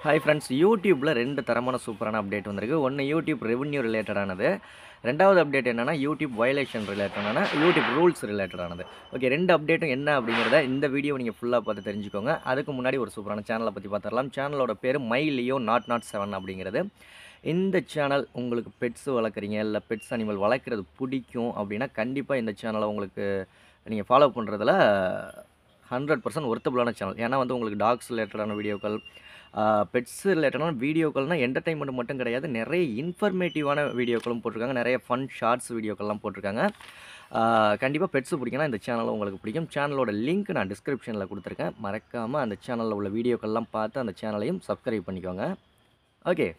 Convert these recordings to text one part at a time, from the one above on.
Hi friends, யூடியூப்பில் 2 தரமான சூப்பரான அப்டேட் வந்திருக்கு. ஒன்று யூடியூப் ரெவென்யூ ரிலேட்டடானது. 2வது அப்டேட் என்னன்னா, யூடியூப் வயலேஷன் ரிலேட்டடான யூடியூப் ரூல்ஸ் ரிலேட்டடானது. ஓகே, 2 அப்டேட்டும் என்ன அப்படிங்கிறத இந்த வீடியோவை நீங்க ஃபுல்லா பார்த்து தெரிஞ்சுக்கோங்க. அதுக்கு முன்னாடி ஒரு சூப்பரான சேனலை பத்தி பார்த்துரலாம். சேனலோட பேரு மை லியோ நாட் நாட் 7 அப்படிங்கிறது. இந்த சேனல் உங்களுக்கு பெட்ஸ் வளர்க்குறீங்க, இல்ல பெட்ஸ் அனிமல் வளர்க்குறது பிடிக்கும் அப்படின்னா, கண்டிப்பா இந்த சேனலை உங்களுக்கு நீங்க ஃபாலோ பண்றதுல 100% ஒர்த்தபுளான சேனல். ஏன்னா வந்து உங்களுக்கு டாக்ஸ் ரிலேட்டடான வீடியோக்கள், பெட்ஸ் ரிலேட்டடான வீடியோக்கள்னா என்டர்டெயின்மெண்ட் மட்டும் கிடையாது. நிறைய இன்ஃபர்மேட்டிவான வீடியோக்களும் போட்டிருக்காங்க. நிறைய ஃபன் ஷார்ட்ஸ் வீடியோக்கள்லாம் போட்டிருக்காங்க. கண்டிப்பா பெட்ஸ் பிடிக்கும்னா இந்த சேனலும் உங்களுக்கு பிடிக்கும். சேனலோட லிங்க் நான் டிஸ்கிரிப்ஷன்ல குடுத்துருக்கேன். மறக்காம அந்த சேனல்ல உள்ள வீடியோக்கள்லாம் பார்த்து அந்த சேனலையும் சப்ஸ்கிரைப் பண்ணிக்கோங்க. ஓகே.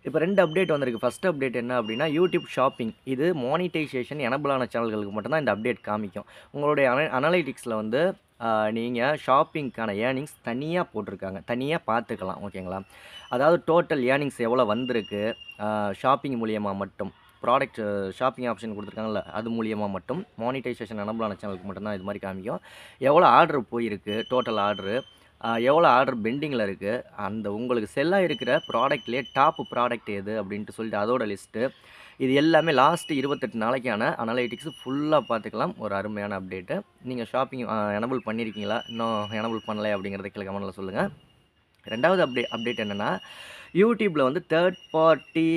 இப்ப 2 அப்டேட் வந்திருக்கு. ஃபர்ஸ்ட் அப்டேட் என்ன அப்டின்னா, யூடியூப் ஷாப்பிங். இது மானிட்டைசேஷன் எனபிள் ஆன சேனல்களுக்கு மட்டும் தான் இந்த அப்டேட் காமிக்கும். உங்களுடைய அனலைட்டிக்ஸ்ல வந்து நீங்க ஷாப்பிங்க்கான ஏர்னிங்ஸ் தனியா போட்டிருக்காங்க. தனியா பார்த்துக்கலாம். ஓகேங்களா? அதாவது டோட்டல் ஏர்னிங்ஸ் எவ்வளோ வந்திருக்கு, ஷாப்பிங் மூலியமா மட்டும். ப்ராடக்ட் ஷாப்பிங் ஆப்ஷன் குடுத்துருக்காங்கல்ல, அது மூலியமா மட்டும். மானிட்டைசேஷன் எனபிள் ஆன சேனலுக்கு மட்டும் தான் இது மாரி காமிக்கும். எவ்வளோ ஆர்டர் போயிருக்கு, டோட்டல் ஆர்டரு. எவ்வளோ ஆர்டர் பெண்டிங்கில இருக்கு, அந்த உங்களுக்கு செல் ஆயிருக்கிற ப்ராடக்ட்லயே டாப் ப்ராடக்ட் எது அப்படின்ட்டு சொல்லிட்டு அதோட லிஸ்ட்டு. இது எல்லாமே லாஸ்ட் 28 நாளைக்கான அனலைட்டிக்ஸ் ஃபுல்லா பார்த்துக்கலாம். ஒரு அருமையான அப்டேட்டு. நீங்க ஷாப்பிங் எனபிள் பண்ணியிருக்கீங்களா? இன்னும் எனபிள் பண்ணலையா அப்படிங்கிறத கீழ கமெண்ட்ல சொல்லுங்க. 2வது அப்டேட் என்னன்னா, யூடியூப்ல வந்து தேர்ட் பார்ட்டி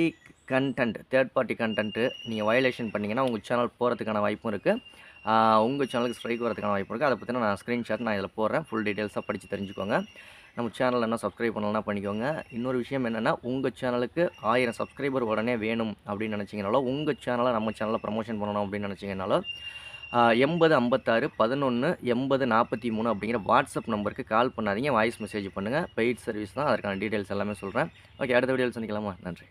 கன்டென்ட் நீங்க வயலேஷன் பண்ணீங்கன்னா, உங்க சேனல் போறதுக்கான வாய்ப்பும் இருக்கு. உங்க சேனலுக்கு ஸ்ட்ரைக் வரதுக்கான வாய்ப்பு இருக்கு. அத பத்தின நான் ஸ்கிரீன்ஷாட் நான் இதில போடுறேன். ஃபுல் டீட்டெயில்ஸா படிச்சு தெரிஞ்சுக்கோங்க. நம்ம சேனல இன்னும் சப்ஸ்கிரைப் பண்ணலனா பண்ணிக்கோங்க. இன்னொரு விஷயம் என்னன்னா, உங்க சேனலுக்கு 1000 சப்ஸ்கிரைபர் உடனே வேணும் அப்படின்னு நினைச்சீங்கனாலோ, உங்க சேனல நம்ம சேனல்ல ப்ரமோஷன் பண்ணணும் அப்படின்னு நினைச்சீங்கனாலோ, 80 56 11 80 43 அப்படிங்கிற வாட்ஸ்அப் நம்பருக்கு கால் பண்ணாதீங்க. வாய்ஸ் மெசேஜ் பண்ணுங்க. பெய்ட் சர்வீஸ் தான். அதற்கான டீட்டெயில்ஸ் எல்லாமே சொல்றேன். ஓகே, அடுத்த வீடியோல சந்திக்கலாமா? நன்றி.